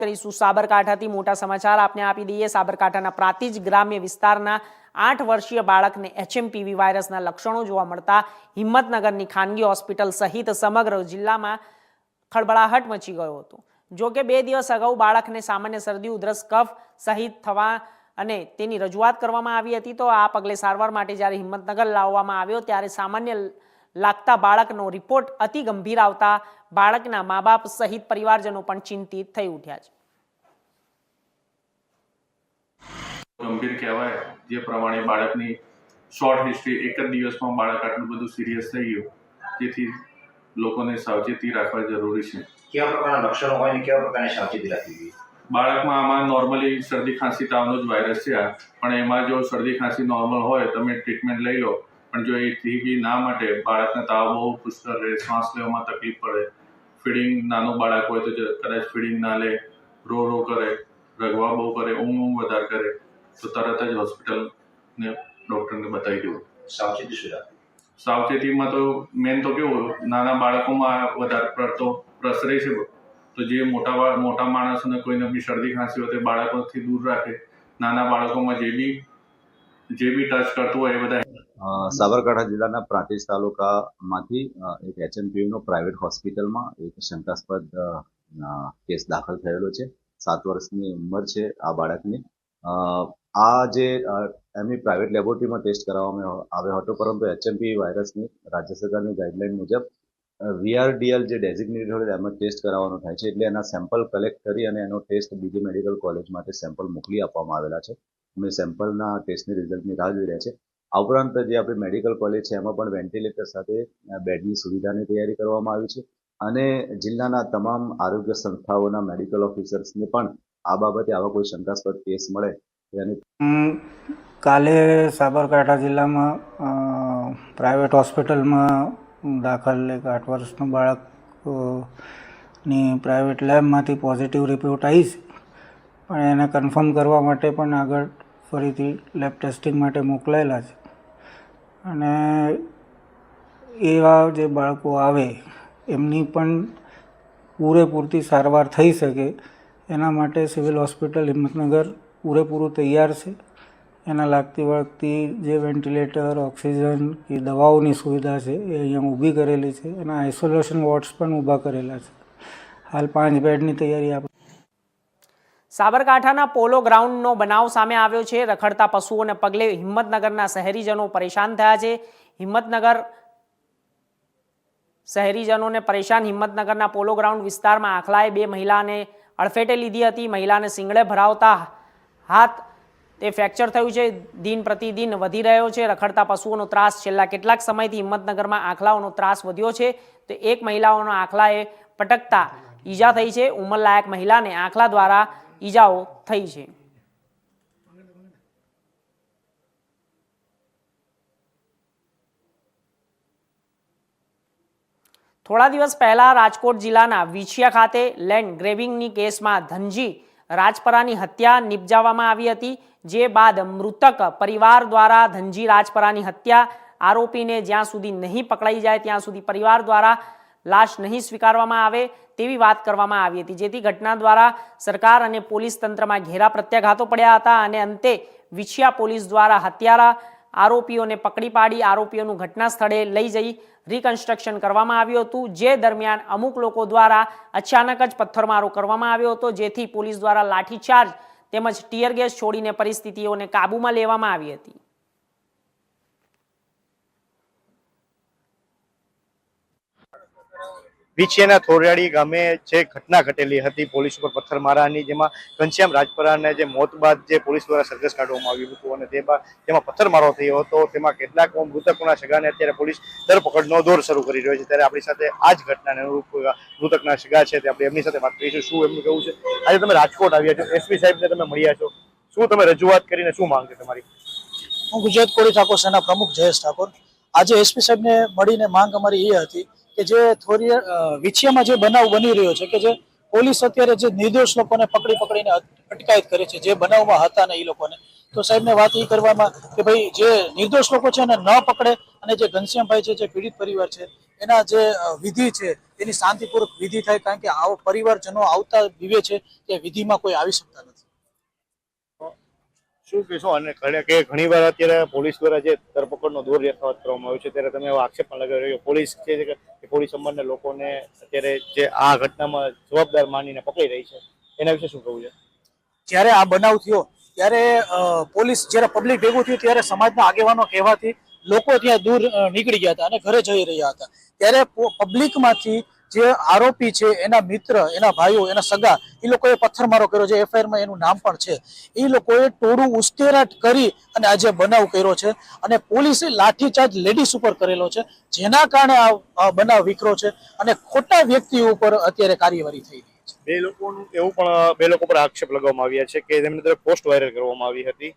કરીશું સાબરકાંઠાથી મોટા સમાચાર આપને આપી દઈએ। સાબરકાંઠાના પ્રાંતિજ ગ્રામ્ય વિસ્તારના 8 વર્ષીય બાળકને HMPV વાયરસના લક્ષણો જોવા મળતા હિંમતનગરની ખાનગી હોસ્પિટલ સહિત સમગ્ર જિલ્લામાં ખળબળાહટ મચી ગયો હતો। જો કે 2 દિવસ અગાઉ બાળકને સામાન્ય શરદી ઉધરસ કફ સહિત થવા અને તેની રજૂઆત કરવામાં આવી હતી। તો આ પગલે સારવાર માટે જ્યારે હિંમતનગર લાવવામાં આવ્યો ત્યારે સામાન્ય લાગતા બાળકનો રિપોર્ટ અતિ ગંભીર આવતા બાળકના મા બાપ સહિત પરિવારજનો પણ ચિંતિત થઈ ઉઠ્યા છે। ગંભીર કહેવાય જે પ્રમાણે બાળકની શોર્ટ હિસ્ટ્રી એક જ દિવસમાં બાળક આટલું બધું સિરિયસ થઈ ગયું, જેથી લોકોને સાવચેતી રાખવા જરૂરી છે। કેવા પ્રકારના લક્ષણો હોય ને કેવા પ્રકારની સાવચેતી રાખવી જોઈએ? બાળકમાં આમાં નોર્મલી શરદી ખાંસી તાવનો જ વાયરસ છે પણ એમાં જો શરદી ખાંસી નોર્મલ હોય તમે ટ્રીટમેન્ટ લઈ લો, પણ જો એથી બી ના માટે બાળકને તાવ બહુ પુષ્કળ રહે, શ્વાસ લેવામાં તકલીફ પડે, ફીડિંગ નાનું બાળક હોય તો કદાચ ફીડિંગ ના લે, રો કરે, રગવા બહુ કરે, ઊંઘ વધારે કરે તો તરત જ હોસ્પિટલને ડૉક્ટરને બતાવી દેવું। સાવચેતી શું રાખવી? સાવચેતીમાં તો મેન તો કેવું નાના બાળકોમાં વધારે પડતો પ્રસરે છે, તો જે મોટા માણસોને કોઈને બી શરદી ખાંસી હોય તે બાળકોથી દૂર રાખે। નાના બાળકોમાં જે બી ટચ કરતું હોય એ બધા। સાબરકાંઠા જિલ્લાના પ્રાંતિજ તાલુકામાંથી એક HMPVનો પ્રાઇવેટ હોસ્પિટલમાં એક શંકાસ્પદ કેસ દાખલ થયેલો છે। 7 વર્ષની ઉંમર છે આ બાળકની। આ જે એમની પ્રાઇવેટ લેબોરેટરીમાં ટેસ્ટ કરાવવામાં આવ્યો હતો, પરંતુ HMPV વાયરસની રાજ્ય સરકારની ગાઈડલાઇન મુજબ VRDL જે ડેઝિગ્નેટેડ હોય એમાં ટેસ્ટ કરાવવાનો થાય છે, એટલે એના સેમ્પલ કલેક્ટ કરી અને એનો ટેસ્ટ બીજી મેડિકલ કોલેજ માટે સેમ્પલ મોકલી આપવામાં આવેલા છે। અમે સેમ્પલના ટેસ્ટની રિઝલ્ટની રાહ જોઈ રહ્યા છે। આ ઉપરાંત જે આપણી મેડિકલ કોલેજ છે એમાં પણ વેન્ટિલેટર સાથે બેડની સુવિધાની તૈયારી કરવામાં આવી છે અને જિલ્લાના તમામ આરોગ્ય સંસ્થાઓના મેડિકલ ઓફિસર્સને પણ આ બાબતે આવા કોઈ શંકાસ્પદ કેસ મળે તેની કાલે સાબરકાંઠા જિલ્લામાં પ્રાઇવેટ હોસ્પિટલમાં દાખલ એક 8 વર્ષનું બાળકની પ્રાઇવેટ લેબમાંથી પોઝિટિવ રિપોર્ટ આવી છે, પણ એને કન્ફર્મ કરવા માટે પણ આગળ ફરીથી લેબ ટેસ્ટિંગ માટે મોકલાયેલા છે અને એવા જે બાળકો આવે એમની પણ પૂરેપૂરતી સારવાર થઈ શકે એના માટે સિવિલ હોસ્પિટલ હિંમતનગર પૂરેપૂરું તૈયાર છે। એના લાગતી વળગતી જે વેન્ટિલેટર, ઓક્સિજન કે દવાઓની સુવિધા છે એ અહીંયા ઊભી કરેલી છે। એના આઇસોલેશન વોર્ડ્સ પણ ઊભા કરેલા છે। હાલ 5 બેડની તૈયારી આપણે। સાબરકાંઠાના પોલો ગ્રાઉન્ડનો બનાવ સામે આવ્યો છે। રખડતા પશુઓને પગલે હિંમતનગરના શહેરીજનો પરેશાન થયા છે। શહેરીજનોને પરેશાન હિંમતનગરના પોલો ગ્રાઉન્ડ વિસ્તારમાં આખલાએ 2 મહિલાને અડફેટે લીધી હતી। મહિલાને શિંગડે ભરાવતા હાથ તે ફ્રેક્ચર થયું છે। દિન પ્રતિદિન વધી રહ્યો છે રખડતા પશુઓનો ત્રાસ। છેલ્લા કેટલાક સમયથી હિંમતનગરમાં આખલાઓનો ત્રાસ વધ્યો છે। તો એક મહિલાઓનો આખલાએ પટકતા ઈજા થઈ છે। ઉંમરલાયક મહિલાને આખલા દ્વારા ઈજાઓ થઈ છે। થોડા દિવસ પહેલા રાજકોટ જિલ્લાના વિછિયા ખાતે લેન્ડ ગ્રેબિંગની કેસમાં ધનજી રાજપરાની હત્યા નિપજાવવામાં આવી હતી। જે બાદ મૃતક પરિવાર દ્વારા ધનજી રાજપરાની હત્યા આરોપીને જ્યાં સુધી નહીં પકડાઈ જાય ત્યાં સુધી પરિવાર દ્વારા લાશ નહીં સ્વીકારવામાં આવે તેવી વાત કરવામાં આવી હતી, જેથી ઘટના દ્વારા સરકાર અને પોલીસ તંત્રમાં ઘેરા પ્રત્યાઘાતો પડ્યા હતા અને અંતે વિછિયા પોલીસ દ્વારા હત્યારા આરોપીઓને પકડી પાડી આરોપીઓનું ઘટના સ્થળે લઈ જઈ રિકન્સ્ટ્રક્શન કરવામાં આવ્યું હતું। જે દરમિયાન અમુક લોકો દ્વારા અચાનક જ પથ્થરમારો કરવામાં આવ્યો હતો, જેથી પોલીસ દ્વારા લાઠીચાર્જ તેમજ ટીયર ગેસ છોડીને પરિસ્થિતિઓને કાબૂમાં લેવામાં આવી હતી। વિછિયાના થોરિયાળી ગામે જે ઘટના ઘટેલી હતી પોલીસ ઉપર પથ્થરમારાની, જેમાં ઘનશ્યામ રાજપરાને જે મોત બાદ જે પોલીસ દ્વારા સરઘસ કાઢવામાં આવ્યું હતું અને તેમાં પથ્થરમારો થયો હતો, તેમાં કેટલાક મૃતકોના સગાને અત્યારે પોલીસ ધરપકડનો દોર શરૂ કરી રહ્યો છે। ત્યારે આપણી સાથે આ જ ઘટનાને અનુરૂપ મૃતકના સગા છે, આપણે એમની સાથે વાત કરીશું શું એમનું કહેવું છે। આજે તમે રાજકોટ આવ્યા છો, એસપી સાહેબને તમે મળ્યા છો, શું તમે રજૂઆત કરીને શું માંગ છે તમારી? હું ગુજરાત કોળી ઠાકોર સેના પ્રમુખ જયેશ ઠાકોર। આજે એસપી સાહેબને મળીને માંગ અમારી એ હતી કે જે વિછિયામાં જે બનાવ બની રહ્યો છે કે જે પોલીસ અત્યારે જે નિર્દોષ લોકોને પકડીને અટકાયત કરે છે, જે બનાવમાં હતા ને એ લોકોને, તો સાહેબને વાત એ કરવામાં કે ભાઈ જે નિર્દોષ લોકો છે એને ન પકડે અને જે ઘનશ્યામભાઈ છે જે પીડિત પરિવાર છે એના જે વિધિ છે એની શાંતિપૂર્વક વિધિ થાય, કારણ કે આવો પરિવારજનો આવતા દીવે છે કે વિધિમાં કોઈ આવી શકતા નથી. શું કહેશો? અને ઘણી વાર અત્યારે પોલીસ દ્વારા જે ધરપકડનો દોર યથાવત કરવામાં આવ્યો છે ત્યારે તમે એવો આક્ષેપ પણ લગાવી રહ્યો પોલીસ છે કે પોલીસ સંબંધના લોકોને અત્યારે જે આ ઘટનામાં જવાબદાર માનીને પકડી રહી છે, એના વિશે શું કહેવું છે? જ્યારે આ બનાવ થયો ત્યારે પોલીસ જ્યારે પબ્લિક ભેગું થયું ત્યારે સમાજના આગેવાનો કહેવાથી લોકો ત્યાં દૂર નીકળી ગયા હતા અને ઘરે જઈ રહ્યા હતા. ત્યારે પબ્લિકમાંથી જે આરોપી છે એના મિત્ર, એના ભાઈઓ, એના સગા, એ લોકોએ પથ્થરમારો કર્યો છે. એફઆઈઆરમાં એનું નામ પણ છે. એ લોકોએ ટોળું ઉશ્કેરાટ કરી અને આજે બનાવ કર્યો છે અને પોલીસે લાઠીચાર્જ લેડીઝ ઉપર કરેલો છે, જેના કારણે આ બનાવ વિખરો છે અને ખોટા વ્યક્તિ ઉપર અત્યારે કાર્યવાહી થઈ રહી છે. બે લોકો પર આક્ષેપ લગાવવામાં આવ્યા છે કે તેમની તરફ પોસ્ટ વાયરલ કરવામાં આવી હતી.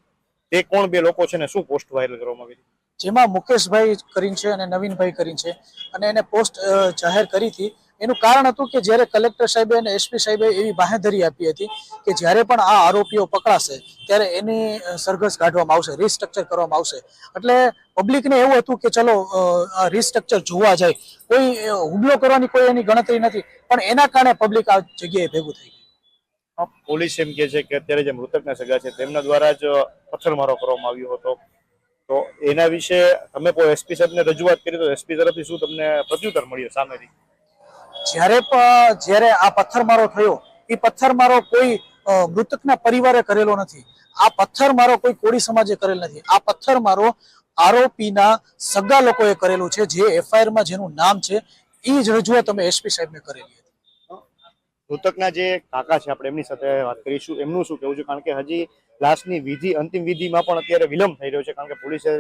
તે કોણ બે લોકો છે ને શું પોસ્ટ વાયરલ કરવામાં આવી હતી? જેમાં મુકેશભાઈ કરીને છે અને નવીનભાઈ કરીને છે, અને એને પોસ્ટ જાહેર કરી હતી. એનું કારણ હતું કે જ્યારે કલેક્ટર સાહેબે અને એસપી સાહેબે એવી બાંહેધરી આપી હતી કે જ્યારે પણ આ આરોપીઓ પકડાશે ત્યારે એની સરઘસ કાઢવામાં આવશે, રિસ્ટ્રક્ચર કરવામાં આવશે. એટલે પબ્લિકને એવું હતું કે ચલો આ રિસ્ટ્રક્ચર જોવા જાય, કોઈ હુમલો કરવાની કોઈ એની ગણતરી નથી, પણ એના કારણે પબ્લિક આ જગ્યાએ ભેગું થઈ ગયું. પોલીસ એમ કે છે કે અત્યારે જે મૃતકના સગા છે તેમના દ્વારા જ પથ્થરમારો કરવામાં આવ્યો હતો, તો એના વિશે તમે કોઈ એસપી સાહેબને રજૂઆત કરી તો એસપી તરફથી શું તમને પ્રત્યુત્તર મળ્યો સામેથી? જ્યારે આ પથ્થરમારો થયો, એ પથ્થરમારો કોઈ મૃતકના પરિવારે કરેલો નથી. આ પથ્થરમારો કોઈ કોળી સમાજે કરેલ નથી. આ પથ્થરમારો આરોપીના સગા લોકોએ કરેલું છે, જે એફઆઈઆરમાં જેનું નામ છે. એ જ રજૂઆત અમે એસપી સાહેબને કરેલી હતી. મૃતકના જે કાકા છે આપણે એમની સાથે વાત કરીશું. એમનું શું કહેવું છે? કારણ કે હજી લાશની વિધિ, અંતિમ વિધિમાં પણ અત્યારે વિલંબ થઈ રહ્યો છે, કારણ કે પોલીસે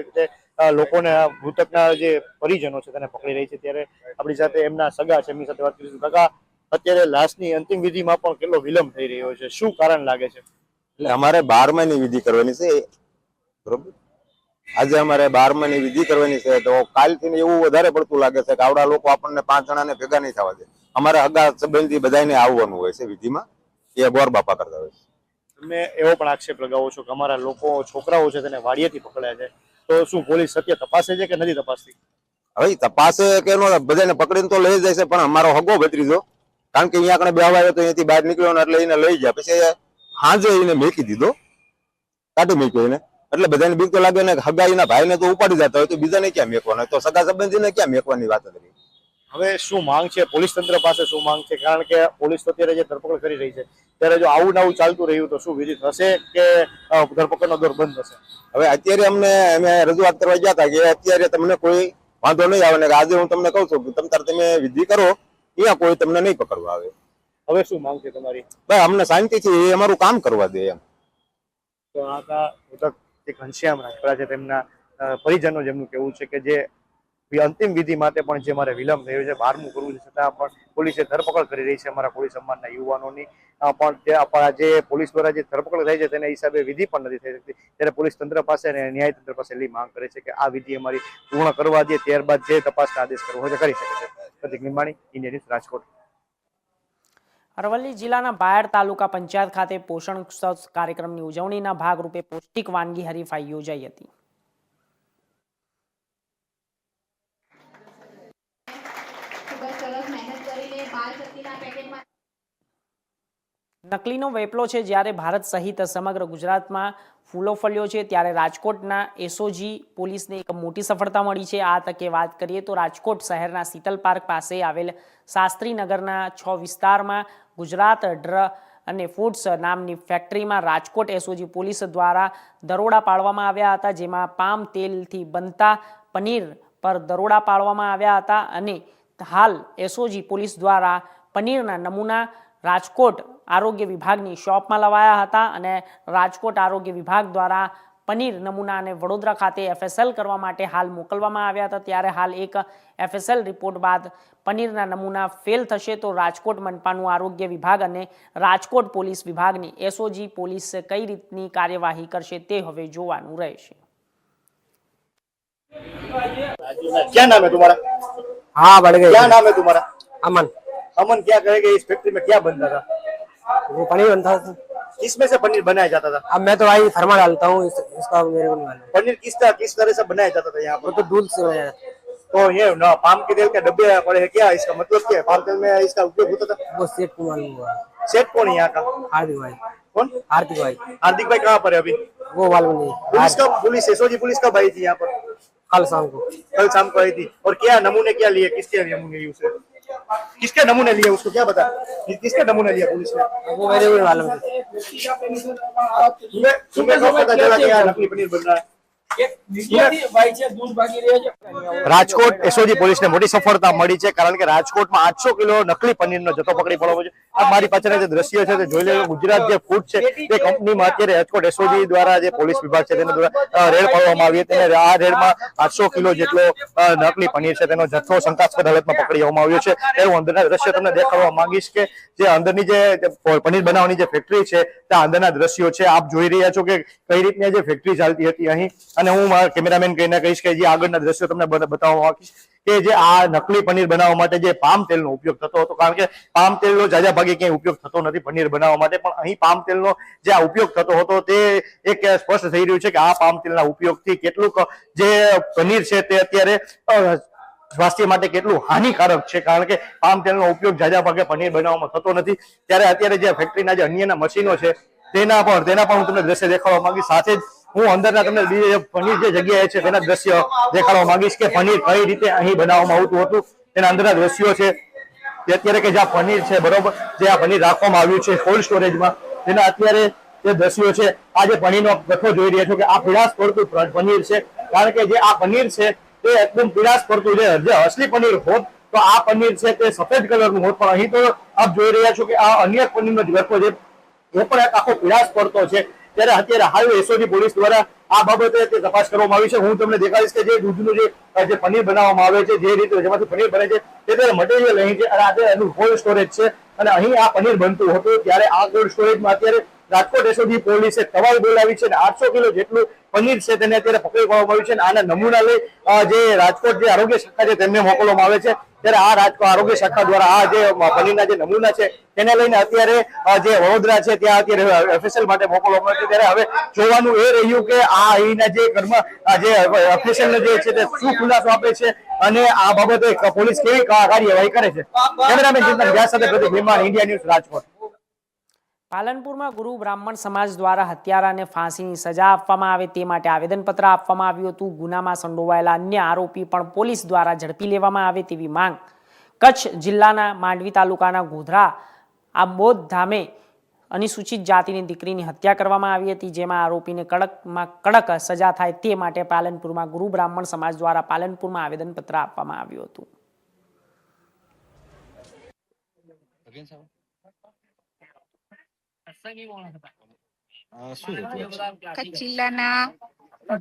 લોકોને મૃતકના જે પરિજનો છે તેને પકડી રહી છે. ત્યારે આપણી સાથે એમના સગા છે, એમની સાથે વાત કરીશું. કાકા, અત્યારે લાશની અંતિમ વિધિમાં પણ કેટલો વિલંબ થઈ રહ્યો છે, શું કારણ લાગે છે? એટલે અમારે 12માની વિધિ કરવાની છે, બરોબર. આજે અમારે 12માની વિધિ કરવાની છે, તો કાલથી એવું વધારે પડતું લાગે છે કે આવડા લોકો આપણને 5 જણાને ભેગા નહીં થવા દે. અમારે હગા સંબંધી બધાને આવવાનું હોય છે વિધિમાં, એ ગોર બાપા કરતા હોય છે. તમે એવો પણ આક્ષેપ લગાવો છો કે અમારા લોકો, છોકરાઓ છે તેને વાડિયેથી પકડ્યા છે, તો શું પોલીસ સત્ય તપાસે છે કે નથી તપાસતી? હવે તપાસે કે નો, બધાને પકડીને તો લઈ જાય છે, પણ અમારો હગો ભત્રીજો, કારણ કે અહીંયા આગળ બેહવા આવ્યો તો અહીંયાથી બહાર નીકળ્યો એટલે એને લઈ જાય. પછી સાંજે એને મેકી દીધો, કાઢી મૂક્યો એને. એટલે બધાને બીક તો લાગે ને, હગાઈના ભાઈને તો ઉપાડી જતા હોય તો બીજાને ક્યાં મેકવાના, તો સગા સંબંધીને ક્યાં મેકવાની વાત હતી. હવે શું માંગ છે પોલીસ તંત્ર પાસે? શું માંગ છે? કારણ કે પોલીસ તો અત્યારે જે ધરપકડ કરી રહી છે, ત્યારે જો આવું નવું ચાલતું રહ્યું તો શું વિધિ થશે કે ધરપકડનો દોર બંધ થશે? હવે અત્યારે અમે રજૂઆત કરવા ગયા હતા કે અત્યારે તમને કોઈ વાંધો નહીં આવે ને, આજે હું તમને કહું છું કે તમે વિધિ કરો, અહીંયા કોઈ તમને નહીં પકડવા આવે. હવે શું માંગ છે તમારી? ભાઈ અમને શાંતિથી એ અમારું કામ કરવા દે એમ. તો આ જે ઘનશ્યામ રાજપરા છે તેમના પરિજનો જેમનું કહેવું છે કે જે અંતિમ વિધિ માટે પણ જે મારે વિલંબ થયો છે, 12મું કરવું છે, છતાં પણ પોલીસે ધરપકડ કરી રહી છે અમારા કોળી સમાજના યુવાનોની. પણ જે પોલીસ દ્વારા જે ધરપકડ થઈ છે તેના હિસાબે વિધિ પણ નથી થઈ શકતી. ત્યારે પોલીસ તંત્ર પાસે અને ન્યાય તંત્ર પાસે એટલી માંગ કરે છે કે આ વિધિ અમારી પૂર્ણ કરવા દે, ત્યારબાદ જે તપાસના આદેશ કરવો હોય કરી શકે છે. પ્રતિક નિમાણી, ઇન્ડિયા ન્યૂઝ, રાજકોટ. અરવલ્લી જિલ્લાના બાયડ તાલુકા પંચાયત ખાતે પોષણ ઉત્સવ કાર્યક્રમની ઉજવણીના ભાગરૂપે પૌષ્ટિક વાનગી હરીફાઈ યોજાઈ હતી. નકલીનો વેપલો છે, જ્યારે ભારત સહિત સમગ્ર ગુજરાતમાં ફૂલો ફળ્યો છે, ત્યારે રાજકોટના એસઓજી પોલીસને એક મોટી સફળતા મળી છે. આ તકે વાત કરીએ તો રાજકોટ શહેરના શીતલ પાર્ક પાસે આવેલ શાસ્ત્રીનગરના 6 વિસ્તારમાં ગુજરાત ડ્ર અને ફૂડ્સ નામની ફેક્ટરીમાં રાજકોટ એસઓજી પોલીસ દ્વારા દરોડા પાડવામાં આવ્યા હતા, જેમાં પામ તેલથી બનતા પનીર પર દરોડા પાડવામાં આવ્યા હતા. અને હાલ એસઓજી પોલીસ દ્વારા પનીરના નમૂના રાજકોટ આરોગ્ય વિભાગની શોપમાં લવાયા હતા અને રાજકોટ આરોગ્ય વિભાગ દ્વારા પનીર નમૂનાને વડોદરા ખાતે એફએસએલ કરવા માટે હાલ મોકલવામાં આવ્યા હતા. ત્યારે હાલ એક એફએસએલ રિપોર્ટ બાદ પનીરના નમૂના ફેલ થશે તો રાજકોટ મનપાનું આરોગ્ય વિભાગ અને રાજકોટ પોલીસ વિભાગની એસઓજી પોલીસ કઈ રીતની કાર્યવાહી કરશે તે હવે જોવાનું રહેશે. क्या नाम है तुम्हारा? हाँ बढ़ गई। क्या नाम है तुम्हारा? अमन। अमन, क्या कहेंगे इस फैक्ट्री में क्या बनता था? वो पनीर बनता था। किसमें से पनीर बनाया जाता था? अब मैं तो भाई फरमा डालता हूँ इसका मेरे को नहीं मालूम। पनीर किस तरह से बनाया जाता था यहाँ वो पर? तो दूध से बनाया जाता तो ये ना पाम के तेल के डब्बे पड़े हैं, क्या इसका मतलब क्या है? पाम तेल में इसका उपयोग होता था? वो सेठ को मालूम हुआ। सेठ कौन है यहाँ का? हार्दिक भाई। कौन? हार्दिक भाई। हार्दिक भाई कहाँ पर है अभी? वो मालूम नहीं। पुलिस एसओजी पुलिस कब आई थी यहाँ पर? कल शाम को। कल शाम को आई थी। और क्या नमूने क्या लिए? किसके नमूने लिए उसे? किसके नमूने लिए उसको क्या बता? किसके नमूने लिया पुलिस ने? वो मेरे भी मालूम नहीं। तुम्हें कब पता चला कि यहाँ नकली पनीर बन रहा है? રાજકોટ એસઓજી પોલીસને મોટી સફળતા મળી છે, કારણ કે રાજકોટમાં 800 કિલો નકલી પનીરનો જથ્થો પકડી પડ્યો છે. આ મારી પાછળના જે દ્રશ્યો છે તે જોઈ લો. ગુજરાત જે ફૂડ છે તે કંપનીમાં અત્યારે રાજકોટ એસઓજી દ્વારા જે પોલીસ વિભાગ છે તેના દ્વારા રેડ પાડવામાં આવી હતી અને આ રેડમાં 800 કિલો જેટલો નકલી પનીર છે તેનો જથ્થો શંકાસ્પદ હાલતમાં પકડી લેવામાં આવ્યો છે. એવું અંદરના દ્રશ્યો તમને દેખાડવા માંગીશ કે જે અંદરની જે પનીર બનાવવાની જે ફેક્ટરી છે ત્યાં અંદરના દ્રશ્યો છે. આપ જોઈ રહ્યા છો કે કઈ રીતની જે ફેક્ટરી ચાલતી હતી અહીં. અને હું મારા કેમેરામેન કહીને કહીશ કે જે આગળના દ્રશ્યો તમને બતાવવા માંગીશ કે જે આ નકલી પનીર બનાવવા માટે જે પામ તેલનો ઉપયોગ થતો હતો, કારણ કે પામ તેલનો જાજા ભાગે ક્યાંય ઉપયોગ થતો નથી પનીર બનાવવા માટે, પણ અહીં પામ તેલનો જે આ ઉપયોગ થતો હતો તે એક સ્પષ્ટ થઈ રહ્યું છે કે આ પામ તેલના ઉપયોગથી કેટલુંક જે પનીર છે તે અત્યારે સ્વાસ્થ્ય માટે કેટલું હાનિકારક છે, કારણ કે પામ તેલનો ઉપયોગ જાજા ભાગે પનીર બનાવવામાં થતો નથી. ત્યારે અત્યારે જે ફેક્ટરીના જે અન્યના મશીનો છે તેના પણ હું તમને દ્રશ્ય દેખાડવા માંગીશ. સાથે જ હું અંદરના તમને પનીર જે જગ્યાએ છે તેના દ્રશ્ય દેખાડવા માંગીશ કે પનીર કઈ રીતે અહીં બનાવવામાં આવતું હતું. તેના અંદરના દ્રશ્યો છે અત્યારે કે જ્યાં પનીર છે, બરોબર, જે આ પનીર રાખવામાં આવ્યું છે કોલ્ડ સ્ટોરેજમાં, તેના અત્યારે જે દ્રશ્યો છે આ જે પનીરનો ગઠ્ઠો જોઈ રહ્યા છો કે આ પીળાશ પડતું પનીર છે, કારણ કે જે આ પનીર છે તે એકદમ પીળાશ પડતું છે. જે અસલી પનીર હોત તો આ પનીર છે તે સફેદ કલરનું હોત, પણ અહીં તો આપ જોઈ રહ્યા છો કે આ અન્ય પનીરનો જ ગઠ્ઠો છે એ પણ એક આખો પીળાશ પડતો છે. ત્યારે અત્યારે હાલ એસઓજી પોલીસ દ્વારા આ બાબતે તપાસ કરવામાં આવી છે. હું તમને દેખાડીશ કે જે દૂધનું જે પનીર બનાવવામાં આવે છે, જે રીતે જેમાંથી પનીર બને છે તે ત્યારે મટીરિયલ અહીં છે અને આ એનું કોલ્ડ સ્ટોરેજ છે અને અહીં આ પનીર બનતું હતું. ત્યારે આ કોલ્ડ સ્ટોરેજમાં અત્યારે રાજકોટ એસઓજી પોલીસે તવાલ બોલાવી છે અને 800 કિલો જેટલું પનીર છે તેને અત્યારે પકડી પાડવામાં આવ્યું છે અને આના નમૂના લઈ જે રાજકોટ જે આરોગ્ય શાખા છે તેમને મોકલવામાં આવે છે. ત્યારે આ રાજકોટ આરોગ્ય શાખા દ્વારા આ જે પનીરના જે નમૂના છે તેને લઈને અત્યારે જે વડોદરા છે ત્યાં અત્યારે એફએસએલ માટે મોકલવામાં આવે છે. ત્યારે હવે જોવાનું એ રહ્યું કે આ અહીંના જે ઘરમાં જે એફએસએલ જે છે તે શું ખુલાસો આપે છે અને આ બાબતે પોલીસ કેવી કાર્યવાહી કરે છે. કેમેરામેન ચિંતન વ્યાસ સાથે પ્રદીપ વિમાન, ઇન્ડિયા ન્યૂઝ, રાજકોટ. પાલનપુરમાં ગુરુ બ્રાહ્મણ સમાજ દ્વારા હત્યારાને ફાંસીની સજા આપવામાં આવે તે માટે આવેદનપત્ર આપવામાં આવ્યું હતું. ગુનામાં સંડોવાયેલા અન્ય આરોપી પણ પોલીસ દ્વારા ઝડપી લેવામાં આવે તેવી માંગ. કચ્છ જિલ્લાના માંડવી તાલુકાના ગોધરા આંબોદ ધામે અનુસૂચિત જાતિની દીકરીની હત્યા કરવામાં આવી હતી, જેમાં આરોપીને કડકમાં કડક સજા થાય તે માટે પાલનપુરમાં ગુરુ બ્રાહ્મણ સમાજ દ્વારા પાલનપુરમાં આવેદનપત્ર આપવામાં આવ્યું હતું. કચ્છ જિલ્લાના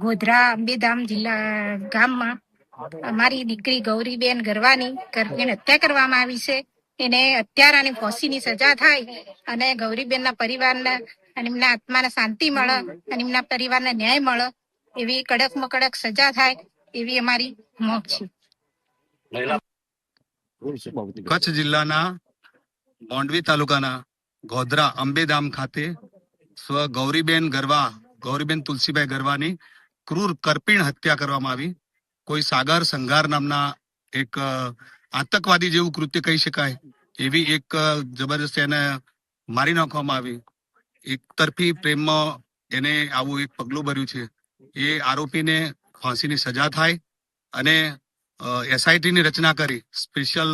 ગોધરા અંબેધામ જિલ્લા ગામમાં અમારી દીકરી ગૌરીબેન ગરવાની હત્યા કરવામાં આવી છે. એને હત્યારાની ફાંસીની સજા થાય અને ગૌરીબેનના પરિવારને અને એમના આત્માને શાંતિ મળે અને એમના પરિવારને ન્યાય મળે એવી કડકમાં કડક સજા થાય એવી અમારી માંગ છે. કચ્છ જિલ્લાના માંડવી તાલુકાના ગોધરા અંબેધામ ખાતે સ્વ ગૌરીબેન તુલસીભાઈ ગરવાની ક્રૂર કરપીણ હત્યા કરવામાં આવી. કોઈ સાગર સંઘાર નામના એક આતંકવાદી જેવું કૃત્ય કહી શકાય એવી એક જબરદસ્ત એને મારી નાખવામાં આવી. એક તરફી પ્રેમમાં એને આવું એક પગલું ભર્યું છે. એ આરોપીને ફાંસીની સજા થાય અને એસઆઈટીની રચના કરી સ્પેશિયલ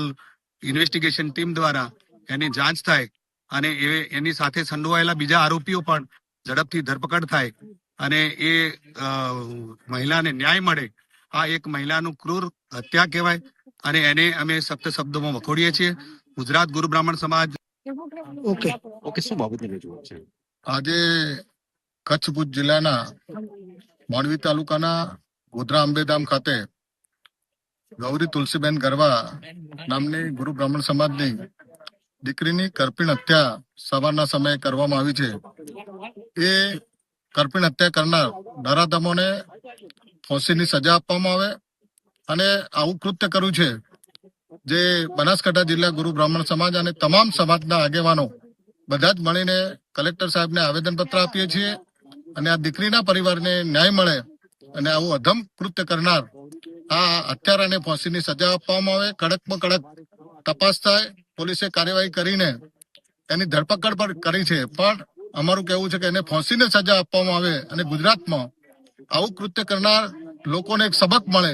ઇન્વેસ્ટિગેશન ટીમ દ્વારા એની જાંચ થાય અને એની સાથે સંડોવાયેલા બીજા આરોપીઓ પણ ઝડપથી ધરપકડ થાય અને એ મહિલાને ન્યાય મળે. આ એક મહિલાનું ક્રૂર હત્યા કહેવાય અને એને અમે સખ્ત શબ્દોમાં વખોડીએ છીએ. ગુજરાત ગુરુ બ્રાહ્મણ સમાજ શું બાબતની રજૂઆત છે? આજે કચ્છ ભુજ જિલ્લાના માંડવી તાલુકાના ગોધરા અંબેધામ ખાતે ગૌરી તુલસીબેન ગરવા નામની ગુરુ બ્રાહ્મણ સમાજની દીકરીની કરપીણ હત્યા સવારના સમયે કરવામાં આવી છે. એ કરપીણ હત્યા કરનાર નરાધમોને ફાંસીની સજા આપવામાં આવે અને આવું કૃત્ય કર્યું છે જે બનાસકાંઠા જિલ્લા ગુરુ બ્રાહ્મણ સમાજ અને તમામ સમાજના આગેવાનો બધા જ મળીને કલેક્ટર સાહેબને આવેદનપત્ર આપીએ છીએ અને આ દીકરીના પરિવારને ન્યાય મળે અને આવું અધમ કૃત્ય કરનાર આ હત્યારાને ફાંસીની સજા આપવામાં આવે, કડકમાં કડક તપાસ થાય, પોલીસે કાર્યવાહી કરીને એની ધરપકડ પણ કરી છે, પણ અમારું કહેવું છે કે એને ફાંસીની સજા આપવામાં આવે અને ગુજરાતમાં આવું કૃત્ય કરનાર લોકોને એક સબક મળે.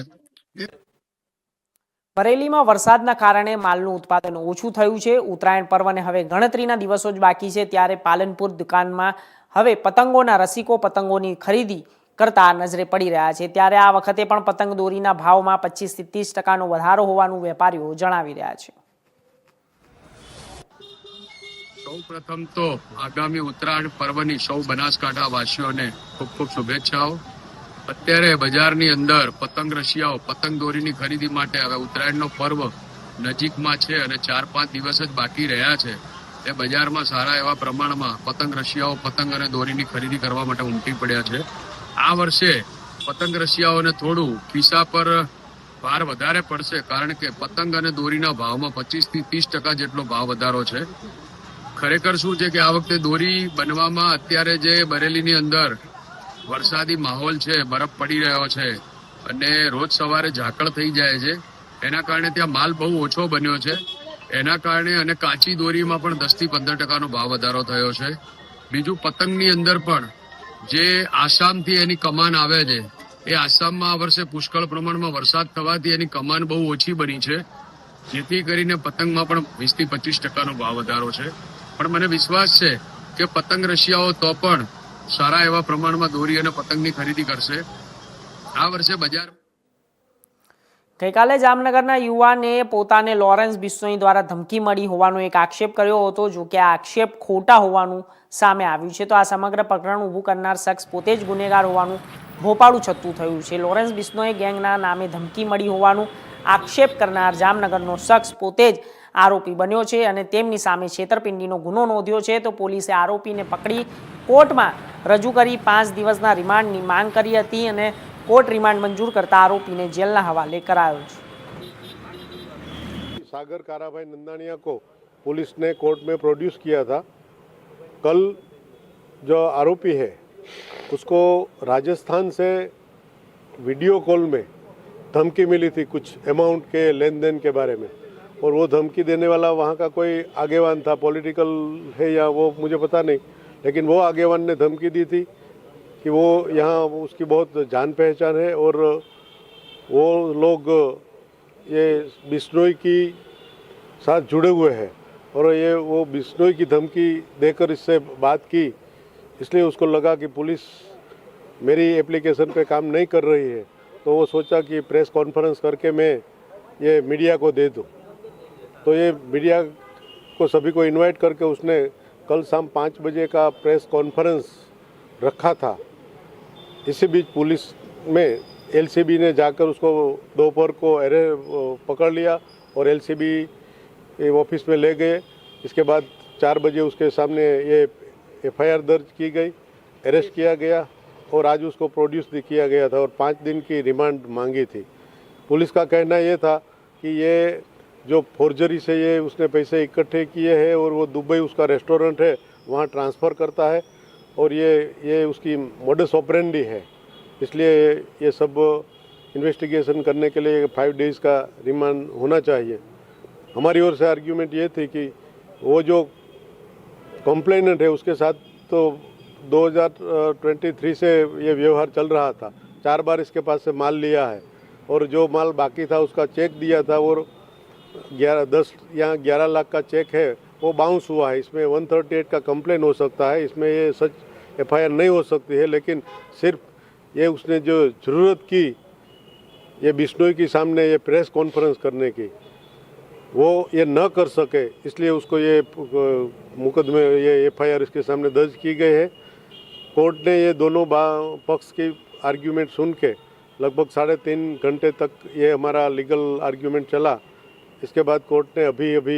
બરેલીમાં વરસાદના કારણે માલનું ઉત્પાદન ઓછું થયું છે. ઉત્તરાયણ પર્વને હવે ગણતરીના દિવસો જ બાકી છે, ત્યારે પાલનપુર દુકાનમાં હવે પતંગોના રસિકો પતંગોની ખરીદી કરતા નજરે પડી રહ્યા છે. ત્યારે આ વખતે પણ પતંગ દોરીના ભાવમાં 25 થી 30% વધારો હોવાનું વેપારીઓ જણાવી રહ્યા છે. સૌ પ્રથમ તો આગામી ઉત્તરાયણ પર્વની સૌ બનાસકાંઠા વાસીઓને ખૂબ ખૂબ શુભેચ્છાઓ. અત્યારે બજારની અંદર પતંગ રશિયાઓ પતંગ દોરીની ખરીદી માટે હવે ઉત્તરાયણનો પર્વ નજીકમાં છે અને 4-5 દિવસ જ બાકી રહ્યા છે. એ બજારમાં સારા એવા પ્રમાણમાં પતંગ રશિયાઓ પતંગ અને દોરીની ખરીદી કરવા માટે ઉમટી પડ્યા છે. આ વર્ષે પતંગ રશિયાઓને થોડું ખિસ્સા પર ભાર વધારે પડશે, કારણ કે પતંગ અને દોરીના ભાવમાં 25 થી 30% જેટલો ભાવ વધારો છે. ખરેખર શું છે કે આ વખતે દોરી બનવામાં અત્યારે જે બરેલીની અંદર વરસાદી માહોલ છે, બરફ પડી રહ્યો છે અને રોજ સવારે ઝાકળ થઈ જાય છે, એના કારણે ત્યાં માલ બહુ ઓછો બન્યો છે. એના કારણે અને કાચી દોરીમાં પણ 10 થી 15% ભાવ વધારો થયો છે. બીજું, પતંગની અંદર પણ જે આસામથી એની કમાન આવે છે, એ આસામમાં આ વર્ષે પુષ્કળ પ્રમાણમાં વરસાદ થવાથી એની કમાન બહુ ઓછી બની છે, જેથી કરીને પતંગમાં પણ 20 થી 25% ભાવ વધારો છે. પણ મને વિશ્વાસ છે કે પતંગ રશિયાઓ તો પણ સારા એવા પ્રમાણમાં દોરી અને પતંગની ખરીદી કરશે. આ વર્ષે બજાર ગઈકાલે જામનગરના યુવાને પોતાને લોરેન્સ બિશ્નોઈ દ્વારા ધમકી મળી હોવાનો એક આક્ષેપ કર્યો હતો. જો કે આ આક્ષેપ ખોટા હોવાનું સામે આવ્યું છે. તો આ સમગ્ર પ્રકરણ ઊભું કરનાર શખ્સ પોતે જ ગુનેગાર હોવાનું ભોપાળું છતું થયું છે. લોરેન્સ બિશ્નોઈ ગેંગના નામે ધમકી મળી હોવાનું આક્ષેપ કરનાર જામનગરનો શખ્સ પોતે જ આરોપી બન્યો છે અને તેમની સામે છેતરપિંડીનો ગુનો નોંધ્યો છે. તો પોલીસે આરોપીને પકડી કોર્ટમાં રજૂ કરી 5 દિવસના રિમાન્ડની માંગ કરી હતી અને कोर्ट रिमांड मंजूर करता आरोपी ने जेल ना हवाले करायो। सागर काराभाई नंदानिया को पुलिस ने कोर्ट में प्रोड्यूस किया था। कल जो आरोपी है उसको राजस्थान से वीडियो कॉल में धमकी मिली थी कुछ अमाउंट के लेन देन के बारे में, और वो धमकी देने वाला वहाँ का कोई आगेवान था, पॉलिटिकल है या वो मुझे पता नहीं, लेकिन वो आगेवान ने धमकी दी थी कि वो यहाँ उसकी बहुत जान पहचान है और वो लोग ये बिश्नोई की साथ जुड़े हुए हैं, और ये वो बिश्नोई की धमकी देकर इससे बात की, इसलिए उसको लगा कि पुलिस मेरी एप्लीकेशन पे काम नहीं कर रही है, तो वो सोचा कि प्रेस कॉन्फ्रेंस करके मैं ये मीडिया को दे दूँ। तो ये मीडिया को सभी को इनवाइट करके उसने कल शाम 5 बजे का प्रेस कॉन्फ्रेंस रखा था। इसी बीच पुलिस में एलसीबी ने जाकर उसको दोपहर को पकड़ लिया और एलसीबी ऑफिस में ले गए। इसके बाद 4 बजे उसके सामने ये एफआईआर दर्ज की गई, अरेस्ट किया गया और आज उसको प्रोड्यूस भी किया गया था और 5 दिन की रिमांड मांगी थी। पुलिस का कहना ये था कि ये जो फोर्जरी से ये उसने पैसे इकट्ठे किए हैं और वो दुबई उसका रेस्टोरेंट है वहाँ ट्रांसफ़र करता है और ये उसकी मोडस ऑपरेंडी है, इसलिए ये सब इन्वेस्टिगेशन करने के लिए 5 डेज़ का रिमांड होना चाहिए। हमारी ओर से आर्ग्यूमेंट ये थी कि वो जो कंप्लेनेंट है उसके साथ तो 2023 से ये व्यवहार चल रहा था, 4 बार इसके पास से माल लिया है और जो माल बाकी था उसका चेक दिया था और 11 लाख का चेक है वो बाउंस हुआ है। इसमें 138 का कंप्लेन हो सकता है, इसमें ये सच एफआईआर नहीं हो सकती है, लेकिन सिर्फ ये उसने जो ज़रूरत की ये बिश्नोई के सामने ये प्रेस कॉन्फ्रेंस करने की, वो ये न कर सके, इसलिए उसको ये मुकदमे ये एफआईआर इसके सामने दर्ज की गई है। कोर्ट ने ये दोनों पक्ष की आर्ग्यूमेंट सुन के लगभग 3.5 घंटे तक ये हमारा लीगल आर्ग्यूमेंट चला। इसके बाद कोर्ट ने अभी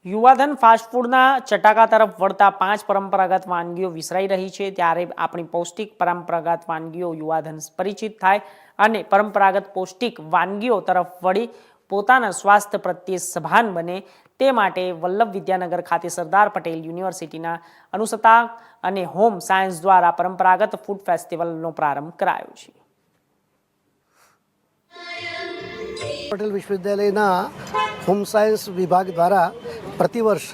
युवाधन फास्ट फूडना चटाका तरफ वळता 5 परंपरागत वानगीओ विसराई रही है, त्यारे अपनी पौष्टिक परंपरागत वानगीओ युवाधन परिचित थाय अने परंपरागत पौष्टिक वानगीओ तरफ वળી પોતાના સ્વાસ્થ્ય પ્રત્યે સભાન બને તે માટે વલ્લભ વિદ્યાનગર ખાતે સરદાર પટેલ યુનિવર્સિટીના અનુસંધાન અને હોમ સાયન્સ દ્વારા પરંપરાગત ફૂડ ફેસ્ટિવલનો પ્રારંભ કરાયો છે। પટેલ વિશ્વવિદ્યાલયના હોમ સાયન્સ વિભાગ દ્વારા પ્રતિવર્ષ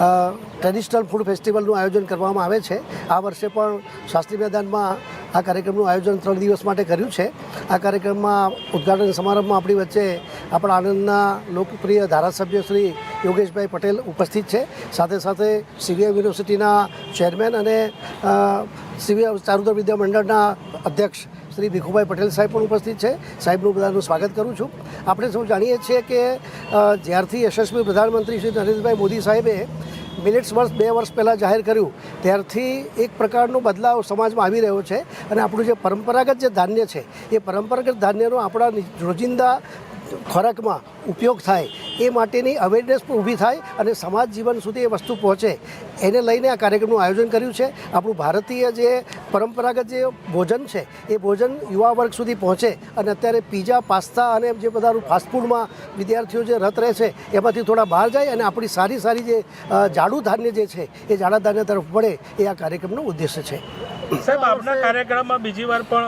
ટ્રેડિશનલ ફૂડ ફેસ્ટિવલનું આયોજન કરવામાં આવે છે. આ વર્ષે પણ શાસ્ત્રી મેદાનમાં આ કાર્યક્રમનું આયોજન 3 દિવસ માટે કર્યું છે. આ કાર્યક્રમમાં ઉદ્ઘાટન સમારંભમાં આપણી વચ્ચે આપણા આણંદના લોકપ્રિય ધારાસભ્ય શ્રી યોગેશભાઈ પટેલ ઉપસ્થિત છે. સાથે સાથે સીવીએમ યુનિવર્સિટીના ચેરમેન અને સીવીએમ ચારુતર વિદ્યા મંડળના અધ્યક્ષ શ્રી ભીખુભાઈ પટેલ સાહેબ પણ ઉપસ્થિત છે. સાહેબનું બધાનું સ્વાગત કરું છું. આપણે સૌ જાણીએ છીએ કે જ્યારથી યશસ્વી પ્રધાનમંત્રી શ્રી નરેન્દ્રભાઈ મોદી સાહેબે મિલેટ્સ વર્ષ 2 વર્ષ પહેલાં જાહેર કર્યું ત્યારથી એક પ્રકારનો બદલાવ સમાજમાં આવી રહ્યો છે. અને આપણું જે પરંપરાગત જે ધાન્ય છે એ પરંપરાગત ધાન્યનો આપણા રોજિંદા ખોરાકમાં ઉપયોગ થાય એ માટેની અવેરનેસ પણ ઊભી થાય અને સમાજ જીવન સુધી એ વસ્તુ પહોંચે એને લઈને આ કાર્યક્રમનું આયોજન કર્યું છે. આપણું ભારતીય જે પરંપરાગત જે ભોજન છે એ ભોજન યુવા વર્ગ સુધી પહોંચે અને અત્યારે પીઝા પાસ્તા અને જે બધા ફાસ્ટફૂડમાં વિદ્યાર્થીઓ જે રત રહે છે એમાંથી થોડા બહાર જાય અને આપણી સારી સારી જે જાડું ધાન્ય જે છે એ જાડા ધાન્ય તરફ વળે એ આ કાર્યક્રમનો ઉદ્દેશ્ય છે. સાહેબ, આપના કાર્યક્રમમાં બીજી વાર પણ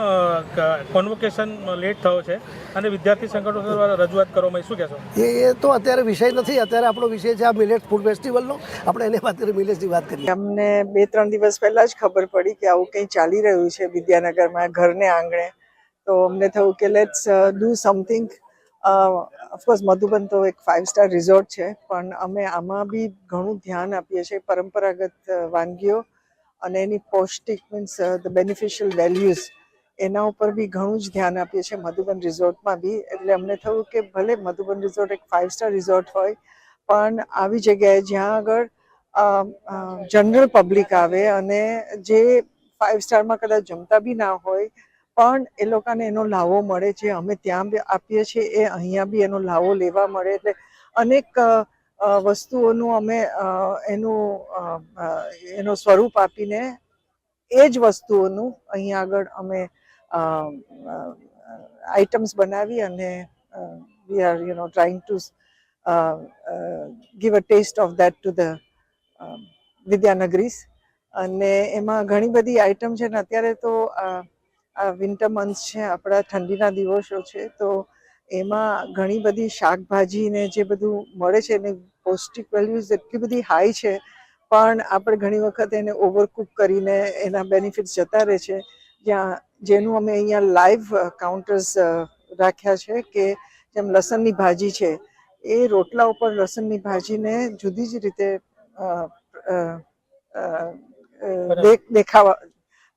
કોન્વોકેશન લેટ થયો છે અને વિદ્યાર્થી સંગઠનો દ્વારા રજૂઆત કરવામાં શું કહેશો? એ તો અત્યારે વિષય નથી. અત્યારે આપણો વિષય છે આ મિલેટ ફૂડ ફેસ્ટિવલનો. આપણે એને અત્યારે મિલેટ્સની વાત કરીએ. અમને 2-3 દિવસ પહેલા જ ખબર પડી કે આવું કંઈ ચાલી રહ્યું છે વિદ્યાનગરમાં ઘરને આંગણે. તો અમને થયું કે let's do something. Of course Madhuban તો એક 5 સ્ટાર રિઝોર્ટ છે, પણ અમે આમાં બી ઘણું ધ્યાન આપીએ છીએ પરંપરાગત વાનગીઓ અને એની પૌષ્ટિક મીન્સ ધ બેનિફિશિયલ વેલ્યુઝ એના ઉપર બી ઘણું જ ધ્યાન આપીએ છીએ મધુબન રિઝોર્ટમાં બી. એટલે અમને થયું કે ભલે મધુબન રિઝોર્ટ એક 5 સ્ટાર રિઝોર્ટ હોય, પણ આવી જગ્યાએ જ્યાં આગળ જનરલ પબ્લિક આવે અને જે 5 સ્ટારમાં કદાચ જમતા બી ના હોય પણ એ લોકોને એનો લાવો મળે, જે અમે ત્યાં બી આપીએ છીએ એ અહીંયા બી એનો લાવો લેવા મળે. એટલે અનેક વસ્તુઓનું અમે એનું સ્વરૂપ આપીને એ જ વસ્તુઓનું અહીંયા આગળ અમે આઇટમ્સ બનાવી અને we are trying to give a taste of that to the વિદ્યાનગરીઝ. અને એમાં ઘણી બધી આઇટમ છે ને અત્યારે તો વિન્ટર મંથ્સ છે, આપણા ઠંડીના દિવસો છે, તો એમાં ઘણી બધી શાકભાજી ને જે બધું મળે છે એની પૌષ્ટિક વેલ્યુઝ એટલી બધી હાઈ છે, પણ આપણે ઘણી વખત એને ઓવરકુક કરીને એના બેનિફિટ્સ જતા રહે છે. જેનું અમે અહીંયા લાઈવ કાઉન્ટર્સ રાખ્યા છે કે જેમ લસણની ભાજી છે એ રોટલા ઉપર લસણની ભાજીને જુદી જ રીતે દેખાવા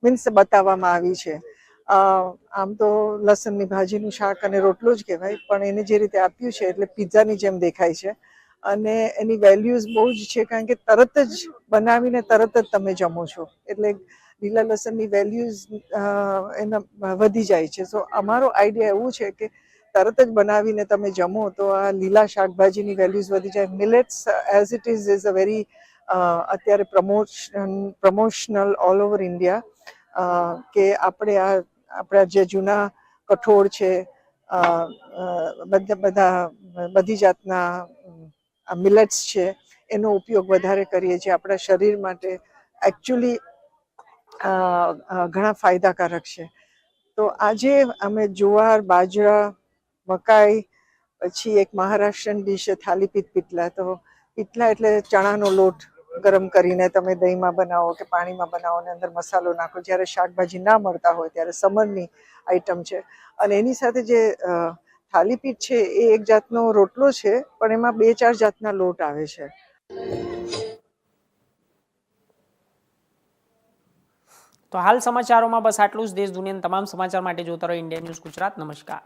મીન્સ બતાવવામાં આવી છે. આમ તો લસણની ભાજીનું શાક અને રોટલો જ કહેવાય, પણ એને જે રીતે આપ્યું છે એટલે પિઝાની જેમ દેખાય છે. અને એની વેલ્યુઝ બહુ જ છે, કારણ કે તરત જ બનાવીને તરત જ તમે જમો છો, એટલે લીલા લસણની વેલ્યુઝ એના વધી જાય છે. સો અમારો આઈડિયા એવું છે કે તરત જ બનાવીને તમે જમો તો આ લીલા શાકભાજીની વેલ્યુઝ વધી જાય. Millets as it is a very અત્યારે પ્રમોશનલ ઓલ ઓવર ઇન્ડિયા કે આપણા જે જૂના કઠોળ છે, બધી જાતના મિલેટ્સ છે એનો ઉપયોગ વધારે કરીએ છીએ. આપણા શરીર માટે એકચ્યુઅલી ઘણા ફાયદાકારક છે. તો આજે અમે જુવાર, બાજરા, મકાઈ, પછી એક મહારાષ્ટ્રીયન ડીશ છે થાલીપીઠ પીટલા. તો પીટલા એટલે ચણાનો લોટ ગરમ કરીને તમે દહીંમાં બનાવો કે પાણીમાં બનાવો અને અંદર મસાલો નાખો. જ્યારે શાકભાજી ના મળતા હોય ત્યારે સમરની આઈટમ છે. અને એની સાથે જે થાલીપીઠ છે એ એક જાતનો રોટલો છે, પણ એમાં 2-4 જાતના લોટ આવે છે. તો હાલ સમાચારોમાં બસ આટલું જ. દેશ દુનિયાના તમામ સમાચાર માટે જોતા રહો ઇન્ડિયા ન્યૂઝ ગુજરાત. નમસ્કાર.